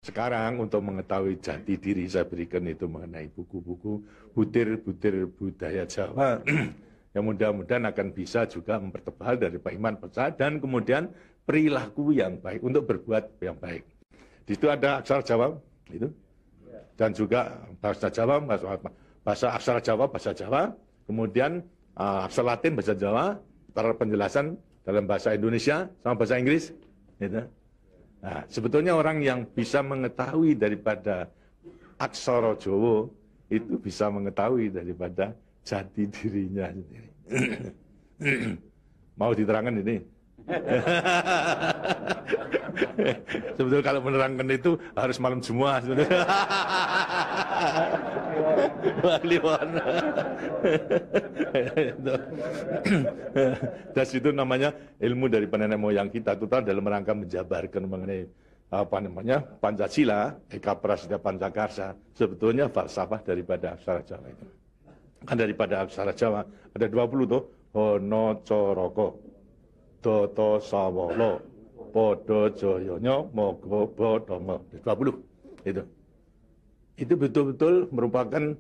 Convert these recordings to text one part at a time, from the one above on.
Sekarang untuk mengetahui jati diri saya berikan itu mengenai buku-buku butir-butir budaya Jawa yang mudah-mudahan akan bisa juga mempertebal dari iman percaya dan kemudian perilaku yang baik untuk berbuat yang baik. Di situ ada aksara Jawa itu dan juga bahasa Jawa, bahasa aksara Jawa, bahasa Jawa, kemudian aksara Latin, bahasa Jawa, penjelasan dalam bahasa Indonesia sama bahasa Inggris gitu. Nah, sebetulnya orang yang bisa mengetahui daripada aksara Jawa itu bisa mengetahui daripada jati dirinya sendiri. Mau diterangkan ini? Sebetulnya kalau menerangkan itu harus malam semua sebetulnya. Dan itu namanya ilmu dari nenek moyang kita itu dalam rangka menjabarkan mengenai Pancasila, Eka Prasetya Pancakarsa, sebetulnya falsafah daripada aksara Jawa itu. Kan daripada aksara Jawa ada 20 tuh, Hono Coroko, Doto Sawolo, Podo Joyono, Mogo Bodomo, 20 itu. Itu betul-betul merupakan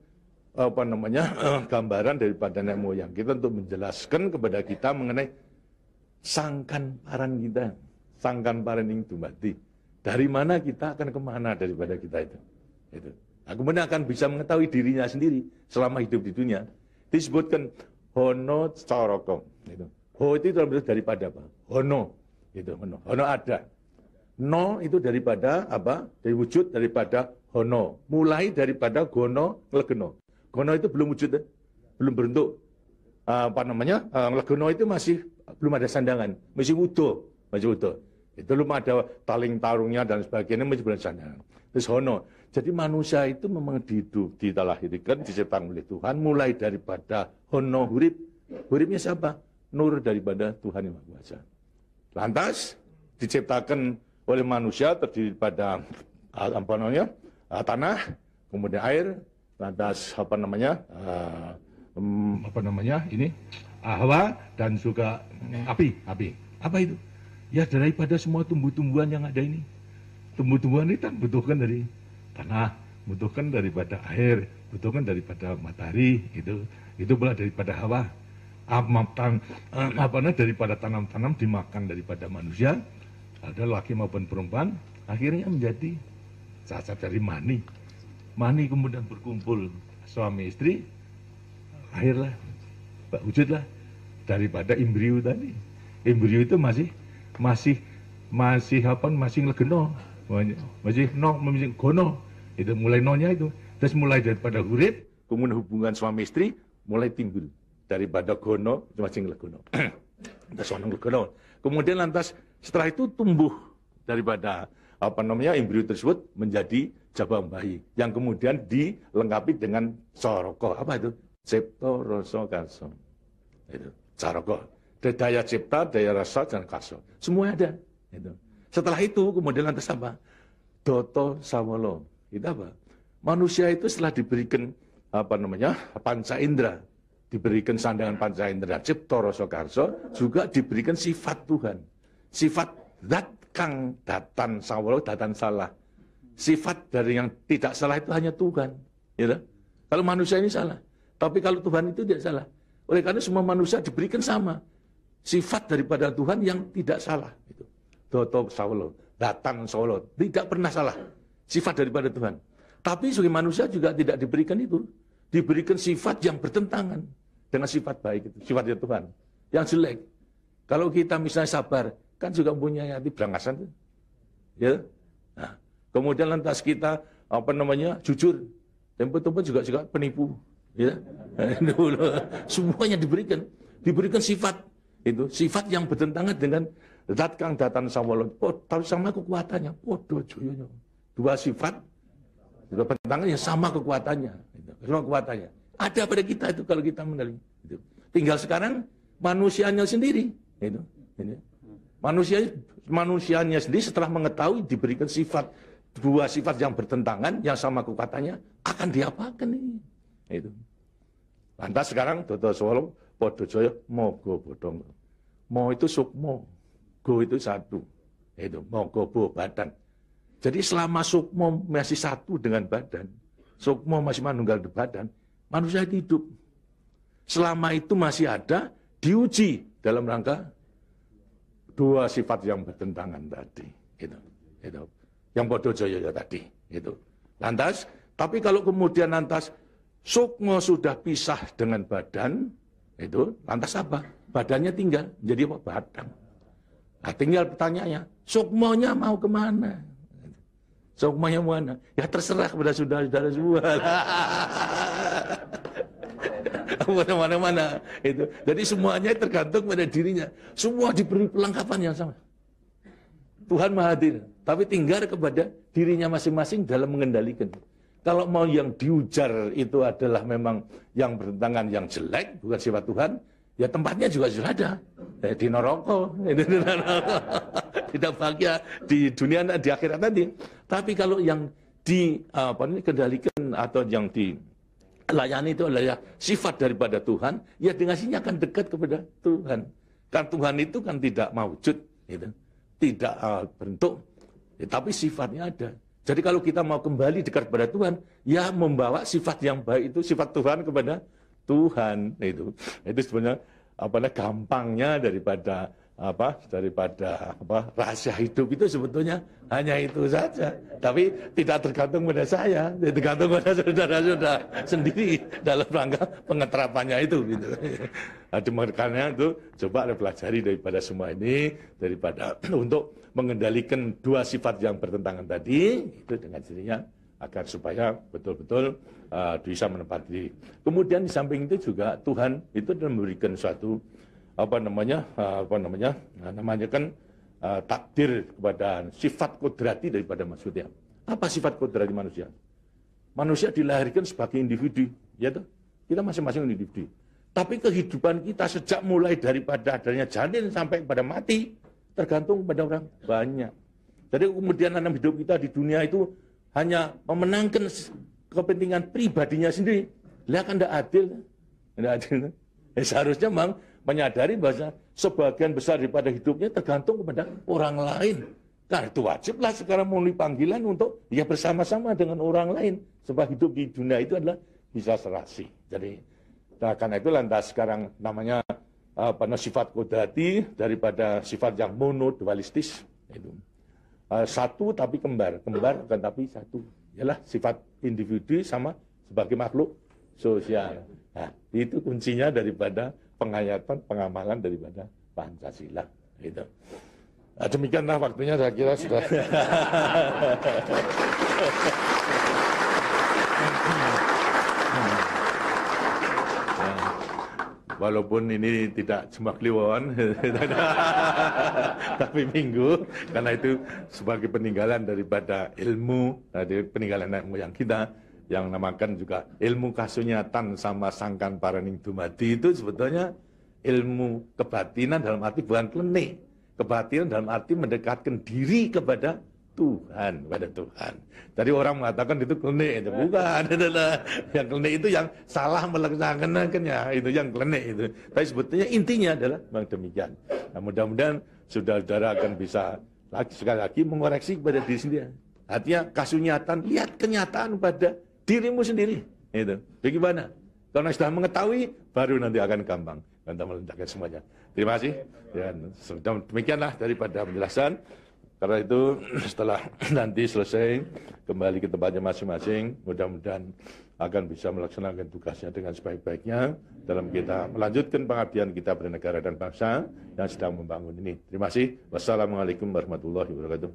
gambaran daripada nenek moyang kita untuk menjelaskan kepada kita mengenai sangkan paran kita, sangkan paran yang dumati. Dari mana kita akan kemana daripada kita itu. Nah, kemudian akan bisa mengetahui dirinya sendiri selama hidup di dunia. Disebutkan Hono Coroko. Itu. Ho itu daripada apa? Hono. Itu, Hono. Hono ada. No itu daripada apa? Dari wujud daripada Hono. Mulai daripada Gono, Legeno. Gono itu belum wujud, belum berbentuk. Legeno itu masih belum ada sandangan, masih utuh, Itu belum ada taling tarungnya dan sebagainya, masih belum ada sandangan. Terus Hono. Jadi manusia itu memang dilahirkan, diciptakan oleh Tuhan, mulai daripada Hono hurip. Huripnya siapa? Nur daripada Tuhan Yang Maha Kuasa. Lantas diciptakan oleh manusia terdiri pada tanah, kemudian air, lantas Hawa dan juga api. Apa itu? Ya daripada semua tumbuh-tumbuhan yang ada ini. Tumbuh-tumbuhan ini kan butuhkan dari tanah, butuhkan daripada air, butuhkan daripada matahari, itu pula daripada hawa. Daripada tanam-tanam dimakan daripada manusia, ada laki maupun perempuan, akhirnya menjadi cacat dari mani. Mani kemudian berkumpul suami istri, lahirlah, wujudlah daripada embrio tadi. Embrio itu masih legeno, masih gono. Itu mulai nonya itu. Terus mulai daripada hurip, kemudian hubungan suami istri mulai timbul. Daripada gono, masing legono. Kemudian lantas setelah itu tumbuh daripada embrio tersebut menjadi jabang bayi yang kemudian dilengkapi dengan coroko. Apa itu? Cipta rasa karsa. Itu coroko. Daya cipta, daya rasa dan karsa. Semua ada. Itu. Setelah itu kemudian lantas apa? Doto sawolo. Itu apa? Manusia itu setelah diberikan panca indera, diberikan sandangan panca indera, cipta rasa karsa, juga diberikan sifat Tuhan. Sifat zat kang datan sawolo, datan salah. Sifat dari yang tidak salah itu hanya Tuhan. Ya, kalau manusia ini salah. Tapi kalau Tuhan itu tidak salah. Oleh karena semua manusia diberikan sama. Sifat daripada Tuhan yang tidak salah. Itu. Doto sawolo, datan sawolo. Tidak pernah salah. Sifat daripada Tuhan. Tapi sebagai manusia juga tidak diberikan itu. Diberikan sifat yang bertentangan dengan sifat baik itu, sifatnya Tuhan. Yang jelek. Kalau kita misalnya sabar, kan juga punya hati berangasan. Ya. Nah, kemudian lantas kita jujur. Tempo-tempo juga penipu. Ya. Semuanya diberikan sifat. Itu sifat yang bertentangan dengan zat kang datan sawolo. Sama kekuatannya. Podo joyonya. Dua sifat bertentangan yang sama kekuatannya. Sama kekuatannya. Ada pada kita itu kalau kita mengenali. Tinggal sekarang manusianya sendiri. Manusianya sendiri setelah mengetahui diberikan dua sifat yang bertentangan, yang sama kekuatannya, akan diapakan ini? Itu. Lantas sekarang Dodo Solo, Podo Joyo, Mogo Bodong. Mo itu sukmo, go itu satu. Itu, Mogo Bo badan. Jadi selama sukmo masih satu dengan badan, sukmo masih manunggal di badan, manusia hidup. Selama itu masih ada, diuji dalam rangka dua sifat yang bertentangan tadi. Itu. Yang Podo Joyo tadi. Itu. Lantas, tapi kalau kemudian lantas sukmo sudah pisah dengan badan, itu lantas apa? Badannya tinggal, jadi apa? Badan. Nah, tinggal pertanyaannya, sukmonya mau kemana? Sukmonya mana? Ya terserah kepada saudara-saudara semua. Mana-mana itu. Jadi semuanya tergantung pada dirinya. Semua diberi pelengkapan yang sama. Tuhan Maha Hadir, tapi tinggal kepada dirinya masing-masing dalam mengendalikan. Kalau mau yang diujar itu adalah memang yang bertentangan, yang jelek, bukan sifat Tuhan, ya tempatnya juga sudah ada. Di neraka, tidak bahagia di dunia, di akhirat nanti. Tapi kalau yang dikendalikan atau yang dilayani itu adalah sifat daripada Tuhan, ya dengan sini akan dekat kepada Tuhan. Karena Tuhan itu kan tidak mewujud, gitu. Tidak bentuk, ya, tapi sifatnya ada. Jadi kalau kita mau kembali dekat kepada Tuhan, ya membawa sifat yang baik itu, sifat Tuhan kepada Tuhan. Itu sebenarnya gampangnya daripada rahasia hidup itu sebetulnya hanya itu saja. Tapi tidak tergantung pada saya, tergantung pada saudara-saudara sendiri dalam rangka pengeterapannya itu. Gitu. Karena itu coba pelajari daripada semua ini, daripada untuk mengendalikan dua sifat yang bertentangan tadi, itu dengan sendirinya agar supaya betul-betul bisa menempati diri. Kemudian di samping itu juga Tuhan itu memberikan suatu takdir kepada sifat kodrati daripada manusia. Apa sifat kodrati manusia? Manusia dilahirkan sebagai individu, ya toh? Kita masing-masing individu. Tapi kehidupan kita sejak mulai daripada adanya janin sampai pada mati tergantung pada orang banyak. Jadi kemudian dalam hidup kita di dunia itu hanya memenangkan kepentingan pribadinya sendiri. Lihat kan tidak adil. Tidak adil. Seharusnya memang menyadari bahwa sebagian besar daripada hidupnya tergantung kepada orang lain. Karena itu wajiblah sekarang memenuhi panggilan untuk ya bersama-sama dengan orang lain. Sebab hidup di dunia itu adalah bisa serasi. Jadi karena itu lantas sekarang namanya sifat kodrati daripada sifat yang monodualistis. Itu. Satu tapi kembar kan tapi satu. Ialah sifat individu sama sebagai makhluk sosial. Nah, itu kuncinya daripada penghayatan, pengamalan daripada Pancasila. Gitu. Nah, demikianlah waktunya saya kira sudah. Walaupun ini tidak cuma kliwon, tapi minggu, karena itu sebagai peninggalan daripada ilmu, dari peninggalan nenek moyang kita, yang namakan juga ilmu kasunyatan sama sangkan paraning dumadi itu sebetulnya ilmu kebatinan dalam arti bukan klenik. Kebatinan dalam arti mendekatkan diri kepada Tuhan, pada Tuhan. Jadi orang mengatakan itu klenik, itu bukan. Yang klenik itu yang salah melaksanakannya, itu yang klenik itu. Tapi sebetulnya intinya adalah memang demikian. Nah, mudah-mudahan saudara-saudara akan bisa sekali lagi mengoreksi kepada diri sendiri. Artinya kasunyatan, lihat kenyataan pada dirimu sendiri. Itu. Bagaimana? Karena sudah mengetahui, baru nanti akan gampang. Kita meletakkan semuanya. Terima kasih. Dan demikianlah daripada penjelasan. Karena itu setelah nanti selesai kembali ke tempatnya masing-masing, mudah-mudahan akan bisa melaksanakan tugasnya dengan sebaik-baiknya dalam kita melanjutkan pengabdian kita pada negara dan bangsa yang sedang membangun ini. Terima kasih. Wassalamualaikum warahmatullahi wabarakatuh.